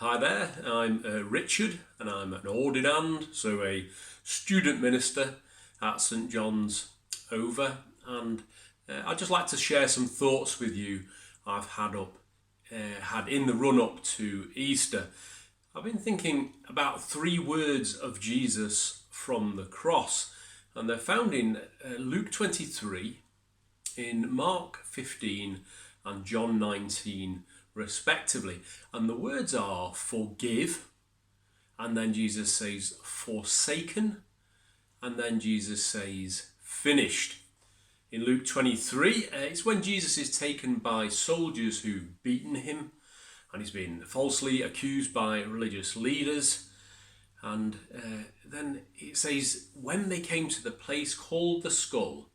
Hi there, I'm Richard and I'm an ordinand, so a student minister at St John's Over, and I'd just like to share some thoughts with you I've had in the run up to Easter. I've been thinking about three words of Jesus from the cross, and they're found in Luke 23, in Mark 15 and John 19 respectively. And the words are forgive, and then Jesus says forsaken, and then Jesus says finished. In Luke 23, it's when Jesus is taken by soldiers who've beaten him, and he's been falsely accused by religious leaders. And then it says, when they came to the place called the Skull,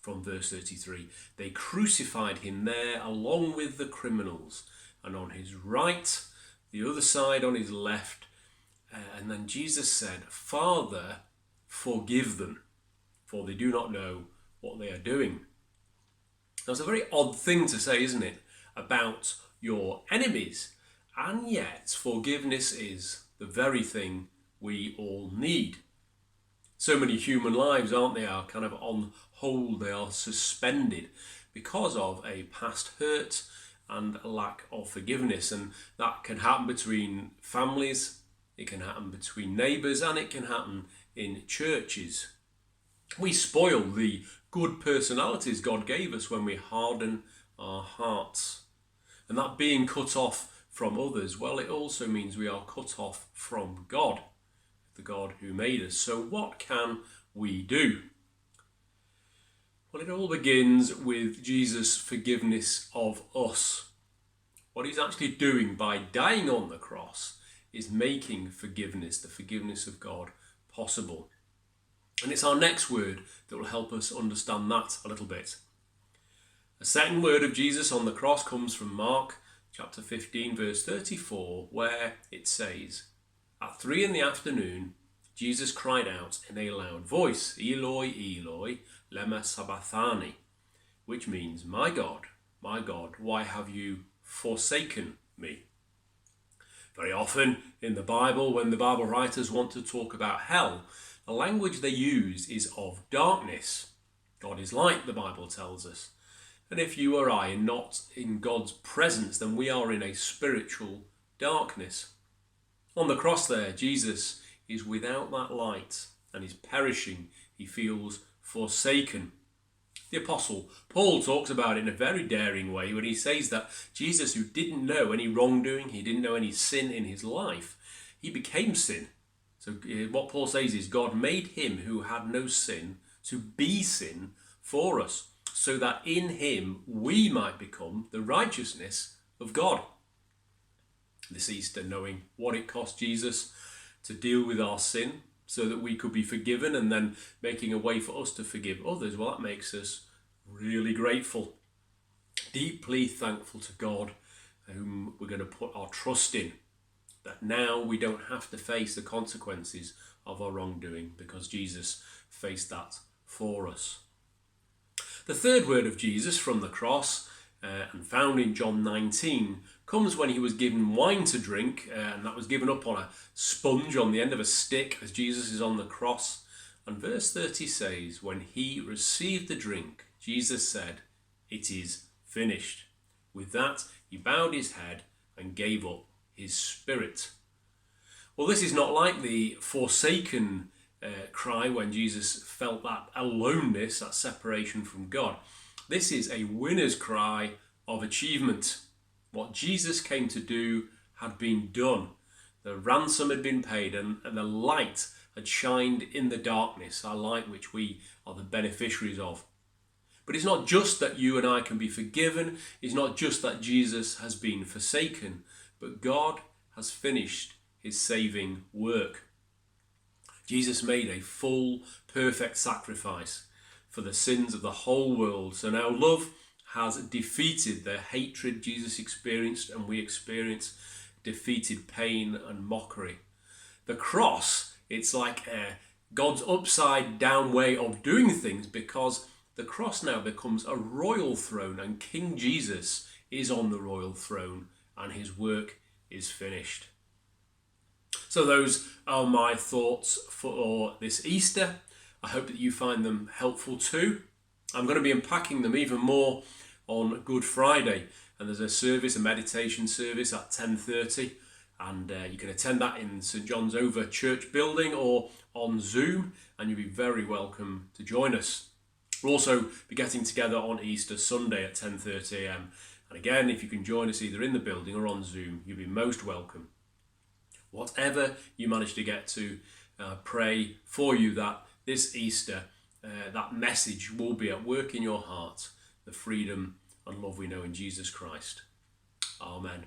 from verse 33, they crucified him there along with the criminals, and on his right, the other side on his left. And then Jesus said, Father, forgive them, for they do not know what they are doing. That's a very odd thing to say, isn't it, about your enemies? And yet, forgiveness is the very thing we all need. So many human lives, aren't they, are kind of on hold, they are suspended because of a past hurt and a lack of forgiveness. And that can happen between families, it can happen between neighbours, and it can happen in churches. We spoil the good personalities God gave us when we harden our hearts. And that being cut off from others, well, it also means we are cut off from God, the God who made us. So what can we do? Well, it all begins with Jesus' forgiveness of us. What he's actually doing by dying on the cross is making forgiveness, the forgiveness of God, possible. And it's our next word that will help us understand that a little bit. The second word of Jesus on the cross comes from Mark chapter 15, verse 34, where it says, at 3 p.m, Jesus cried out in a loud voice, Eloi, Eloi, lema sabachthani, which means, my God, why have you forsaken me? Very often in the Bible, when the Bible writers want to talk about hell, the language they use is of darkness. God is light, the Bible tells us. And if you or I are not in God's presence, then we are in a spiritual darkness. On the cross there, Jesus is without that light and is perishing. He feels forsaken. The Apostle Paul talks about it in a very daring way when he says that Jesus, who didn't know any wrongdoing, he didn't know any sin in his life, he became sin. So what Paul says is God made him who had no sin to be sin for us, so that in him we might become the righteousness of God. This Easter, knowing what it cost Jesus to deal with our sin so that we could be forgiven, and then making a way for us to forgive others, well, that makes us really grateful, deeply thankful to God, whom we're going to put our trust in, that now we don't have to face the consequences of our wrongdoing because Jesus faced that for us. The third word of Jesus from the cross, and found in John 19, comes when he was given wine to drink, and that was given up on a sponge on the end of a stick as Jesus is on the cross. And verse 30 says, when he received the drink, Jesus said, it is finished. With that, he bowed his head and gave up his spirit. Well, this is not like the forsaken cry when Jesus felt that aloneness, that separation from God. This is a winner's cry of achievement. What Jesus came to do had been done. The ransom had been paid, and the light had shined in the darkness, our light which we are the beneficiaries of. But it's not just that you and I can be forgiven. It's not just that Jesus has been forsaken, but God has finished his saving work. Jesus made a full, perfect sacrifice for the sins of the whole world. So now love has defeated the hatred Jesus experienced and we experience, defeated pain and mockery. The cross, it's like God's upside down way of doing things, because the cross now becomes a royal throne and King Jesus is on the royal throne and his work is finished. So those are my thoughts for this Easter. I hope that you find them helpful too. I'm going to be unpacking them even more on Good Friday, and there's a service, a meditation service at 10:30, and you can attend that in St John's Over Church Building or on Zoom, and you'll be very welcome to join us. We'll also be getting together on Easter Sunday at 10:30 a.m. And again, if you can join us either in the building or on Zoom, you'll be most welcome. Whatever you manage to get to, pray for you that this Easter, that message will be at work in your heart, the freedom and love we know in Jesus Christ. Amen.